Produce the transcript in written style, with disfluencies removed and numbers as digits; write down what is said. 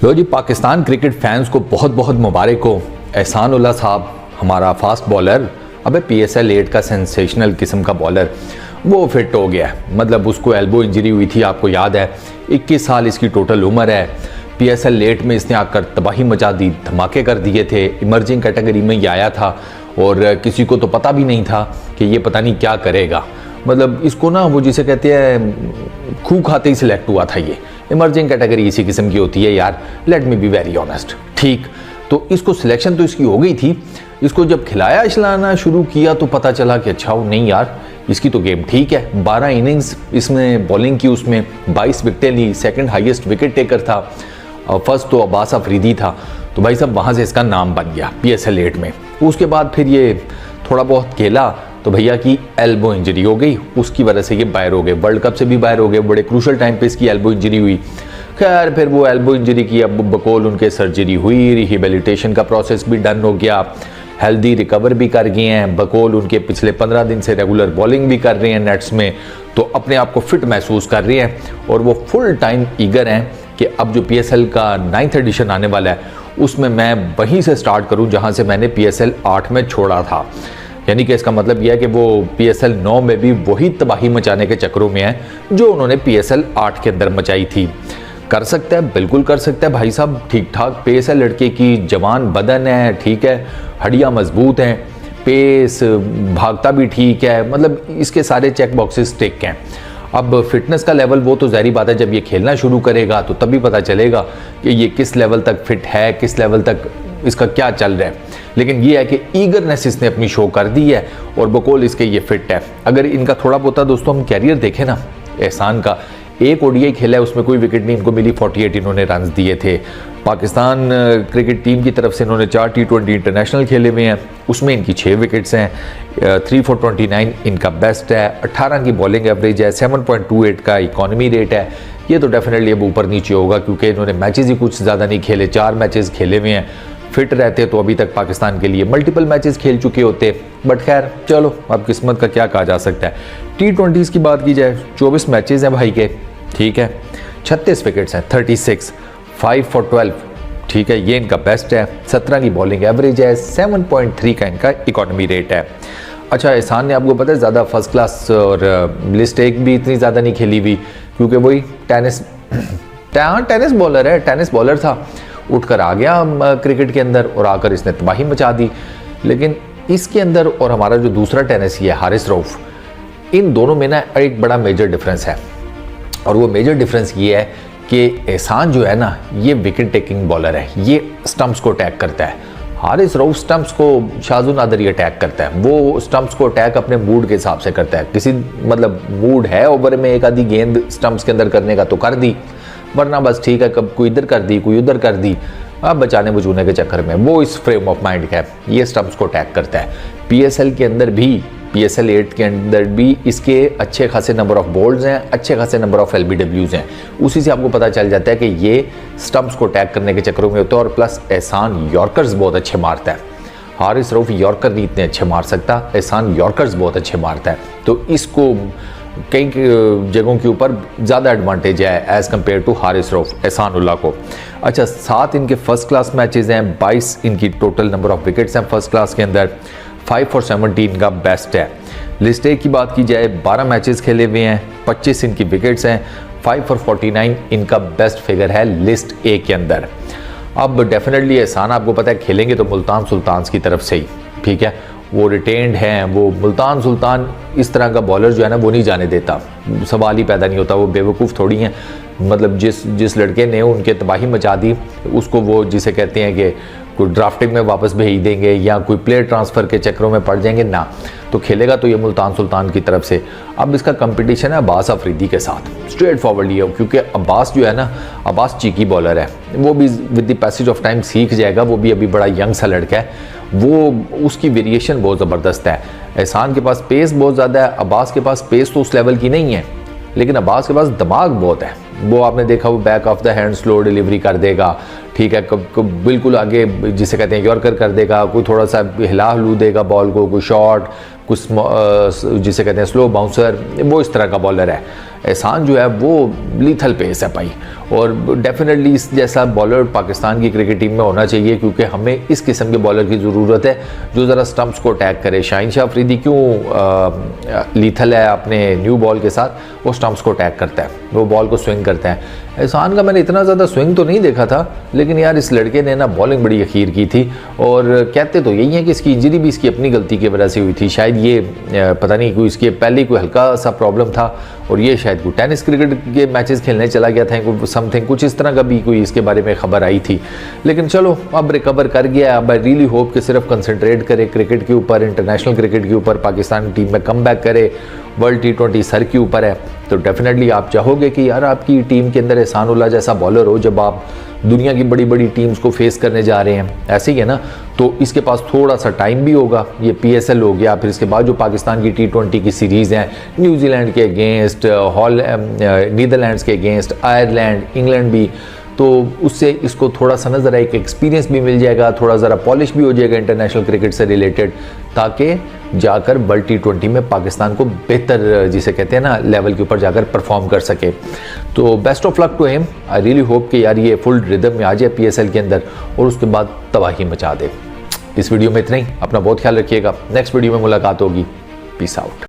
लो जी, Pakistan cricket fans को बहुत बहुत मुबारक हो। एहसान उल्लाह साहब हमारा फास्ट बॉलर, अबे PSL 8 का सेंसेशनल किस्म का बॉलर, वो फिट हो गया है। मतलब उसको एल्बो इंजरी हुई थी, आपको याद है। 21 साल इसकी टोटल उम्र है। PSL 8 में इसने आकर तबाही मचा दी, धमाके कर दिए थे। इमर्जिंग कैटेगरी में ही आया था और किसी को तो पता भी नहीं था कि ये पता नहीं क्या करेगा। मतलब इसको ना वो जिसे कहते हैं खूह खाते ही सिलेक्ट हुआ था। ये इमर्जिंग कैटेगरी इसी किस्म की होती है यार, let me be very honest. ठीक, तो इसको सिलेक्शन तो इसकी हो गई थी। इसको जब खिलाना शुरू किया तो पता चला कि अच्छा नहीं यार, इसकी तो गेम ठीक है। 12 इनिंग्स इसने बॉलिंग की, उसमें 22 विकेटें ली, सेकंड हाईएस्ट विकेट टेकर था। फर्स्ट तो अब्बास अफरीदी था। तो भाई साहब वहाँ से इसका नाम बन गया PSL 8 में। उसके बाद फिर ये थोड़ा बहुत खेला तो भैया की एल्बो इंजरी हो गई, उसकी वजह से ये बाहर हो गए। वर्ल्ड कप से भी बाहर हो गए, बड़े क्रूशल टाइम पे इसकी एल्बो इंजरी हुई। खैर फिर वो एल्बो इंजरी की अब बकौल उनके सर्जरी हुई, रिहेबिलिटेशन का प्रोसेस भी डन हो गया, हेल्दी रिकवर भी कर गए हैं। बकौल उनके पिछले 15 दिन से रेगुलर बॉलिंग भी कर रहे हैं नेट्स में, तो अपने आप को फिट महसूस कर रहे हैं और वो फुल टाइम ईगर हैं कि अब जो PSL का 9th एडिशन आने वाला है उसमें मैं वहीं से स्टार्ट करूं जहां से मैंने PSL 8 में छोड़ा था। यानी कि इसका मतलब यह है कि वो PSL 9 में भी वही तबाही मचाने के चक्करों में है जो उन्होंने PSL 8 के अंदर मचाई थी। कर सकता है, बिल्कुल कर सकता है भाई साहब, ठीक ठाक पेस है लड़के की, जवान बदन है, ठीक है, हड्डियां मजबूत हैं, पेस, भागता भी ठीक है। मतलब इसके सारे चेक बॉक्सेस टिक हैं। अब फिटनेस का लेवल वो तो ज़ाहिर बात है, जब ये खेलना शुरू करेगा तो तभी पता चलेगा कि ये किस लेवल तक फिट है, किस लेवल तक इसका क्या चल रहा है। लेकिन ये है कि ईगरनेस इसने अपनी शो कर दी है और बकौल इसके ये फिट है। अगर इनका थोड़ा बहुत दोस्तों हम कैरियर देखें ना, एहसान का एक ODI खेला है, उसमें कोई विकेट नहीं इनको मिली, 48 इन्होंने रन दिए थे। पाकिस्तान क्रिकेट टीम की तरफ से इन्होंने 4 T20 इंटरनेशनल खेले हुए हैं, उसमें इनकी 6 विकेट्स हैं। 3 for 29 इनका बेस्ट है। 18 की बॉलिंग एवरेज है, 7.28 का इकॉनमी रेट है। ये तो डेफिनेटली अब ऊपर नीचे होगा क्योंकि इन्होंने मैचेस ही कुछ ज़्यादा नहीं खेले, 4 मैचेस खेले हुए हैं। फिट रहते तो अभी तक पाकिस्तान के लिए मल्टीपल मैचेस खेल चुके होते, बट खैर चलो, अब किस्मत का क्या कहा जा सकता है। T20s की बात की जाए, 24 मैचेस हैं भाई के, ठीक है, 36 विकेट्स हैं, 36, 5 for 12, ठीक है, ये इनका बेस्ट है। 17 की बॉलिंग एवरेज है, 7.3 का इनका इकॉनमी रेट है। अच्छा, एहसान ने आपको पता है ज़्यादा फर्स्ट क्लास और लिस्ट एक भी इतनी ज़्यादा नहीं खेली हुई क्योंकि वही टेनिस बॉलर है, टेनिस बॉलर था, उठकर आ गया क्रिकेट के अंदर और आकर इसने तबाही मचा दी। लेकिन इसके अंदर और हमारा जो दूसरा टेनिसी है हारिस रऊफ, इन दोनों में ना एक बड़ा मेजर डिफरेंस है और वो मेजर डिफरेंस ये है कि एहसान जो है ना, ये विकेट टेकिंग बॉलर है, ये स्टंप्स को अटैक करता है। हारिस रऊफ स्टंप्स को शाजुन नादरी अटैक करता है। वो स्टंप्स को अटैक अपने मूड के हिसाब से करता है। किसी मतलब मूड है ओवर में एक आधी गेंद स्टंप्स के अंदर करने का तो कर दी, वरना बस ठीक है, कब कोई इधर कर दी, कोई उधर कर दी। अब बचाने बचूने के चक्कर में वो इस फ्रेम ऑफ माइंड का है, ये स्टंप्स को अटैक करता है। PSL के अंदर भी, PSL 8 के अंदर भी इसके अच्छे खासे नंबर ऑफ बोल्ड्स हैं, अच्छे खासे नंबर ऑफ LBWs हैं। उसी से आपको पता चल जाता है कि ये स्टंप्स को अटैक करने के चक्करों में होता है। और प्लस एहसान यॉर्कर्स बहुत अच्छे मारता है। हारिस रऊफ यॉर्कर नहीं इतने अच्छे मार सकता, एहसान यॉर्कर्स बहुत अच्छे मारता है। तो इसको कई जगहों के ऊपर ज़्यादा एडवांटेज है as compared to Haris Rauf, Ehsan Ullah को। अच्छा, 7 इनके फर्स्ट क्लास मैचेस हैं, 22 इनकी टोटल नंबर ऑफ विकेट्स हैं फर्स्ट क्लास के अंदर, 5 for 17 का बेस्ट है। लिस्ट ए की बात की जाए, 12 मैचेस खेले हुए हैं, 25 इनकी विकेट्स हैं, 5 for 49 इनका बेस्ट फिगर है लिस्ट ए के अंदर। अब डेफिनेटली एहसान आपको पता है खेलेंगे तो मुल्तान सुल्तान्स की तरफ से ही, ठीक है, वो रिटेन्ड हैं। वो मुल्तान सुल्तान इस तरह का बॉलर जो है ना वो नहीं जाने देता, सवाल ही पैदा नहीं होता। वो बेवकूफ़ थोड़ी हैं, मतलब जिस लड़के ने उनके तबाही मचा दी उसको वो जिसे कहते हैं कि कोई ड्राफ्टिंग में वापस भेज देंगे या कोई प्लेयर ट्रांसफ़र के चक्करों में पड़ जाएंगे ना, तो खेलेगा तो ये मुल्तान सुल्तान की तरफ से। अब इसका कंपटीशन है अब्बास अफरीदी के साथ, स्ट्रेट फॉरवर्ड ये, क्योंकि अब्बास जो है ना, अब्बास चीकी बॉलर है, वो भी with the passage of time सीख जाएगा। वो भी अभी बड़ा यंग सा लड़का है, वो उसकी वेरिएशन बहुत ज़बरदस्त है। एहसान के पास पेस बहुत ज़्यादा है, अब्बास के पास पेस तो उस लेवल की नहीं है, लेकिन अब्बास के पास दिमाग बहुत है। वो आपने देखा वो back of the hand slow delivery कर देगा, ठीक है, कब बिल्कुल आगे जिसे कहते हैं यॉर्कर कर देगा, कोई थोड़ा सा हिला हलू देगा बॉल को, कोई शॉट, कुछ जिसे कहते हैं स्लो बाउंसर, वो इस तरह का बॉलर है। एहसान जो है वो लीथल पेस है भाई, और डेफिनेटली इस जैसा बॉलर पाकिस्तान की क्रिकेट टीम में होना चाहिए, क्योंकि हमें इस किस्म के बॉलर की ज़रूरत है जो ज़रा स्टंप्स को अटैक करे। शाहीन शाह अफरीदी क्यों लीथल है अपने न्यू बॉल के साथ, वो स्टंप्स को अटैक करता है, वो बॉल को स्विंग करता है। एहसान का मैंने इतना ज़्यादा स्विंग तो नहीं देखा था, लेकिन यार इस लड़के ने ना बॉलिंग बड़ी अखीर की थी, और कहते तो यही है कि इसकी इंजरी भी इसकी अपनी गलती की वजह से हुई थी। शायद ये पता नहीं कोई इसके पहले कोई हल्का सा प्रॉब्लम था, और ये शायद कोई टेनिस क्रिकेट के मैचेस खेलने चला गया था, समथिंग कुछ इस तरह का भी कोई इसके बारे में खबर आई थी। लेकिन चलो अब रिकवर कर गया। अब आई रियली होप कि सिर्फ कंसंट्रेट करे क्रिकेट के ऊपर, इंटरनेशनल क्रिकेट के ऊपर, पाकिस्तान टीम में कम बैक करे। वर्ल्ड T20 सर के ऊपर है, तो डेफिनेटली आप चाहोगे कि यार आपकी टीम के अंदर एहसान उल्लाह जैसा बॉलर हो जब आप दुनिया की बड़ी बड़ी टीम्स को फेस करने जा रहे हैं, ऐसे ही है ना। तो इसके पास थोड़ा सा टाइम भी होगा, ये PSL हो गया, फिर इसके बाद जो पाकिस्तान की T20 की सीरीज़ हैं, न्यूजीलैंड के अगेंस्ट, नीदरलैंड्स के अगेंस्ट, आयरलैंड, इंग्लैंड भी, तो उससे इसको थोड़ा सा ना ज़रा एक एक्सपीरियंस भी मिल जाएगा, थोड़ा ज़रा पॉलिश भी हो जाएगा इंटरनेशनल क्रिकेट से रिलेटेड, ताकि जाकर वर्ल्ड T20 में पाकिस्तान को बेहतर, जिसे कहते हैं ना, लेवल के ऊपर जाकर परफॉर्म कर सके। तो best of luck to him. I really hope कि यार ये फुल रिदम में आ जाए PSL के अंदर और उसके बाद तबाही मचा दे। इस वीडियो में इतना ही। अपना बहुत ख्याल रखिएगा। नेक्स्ट वीडियो में मुलाकात होगी। Peace out.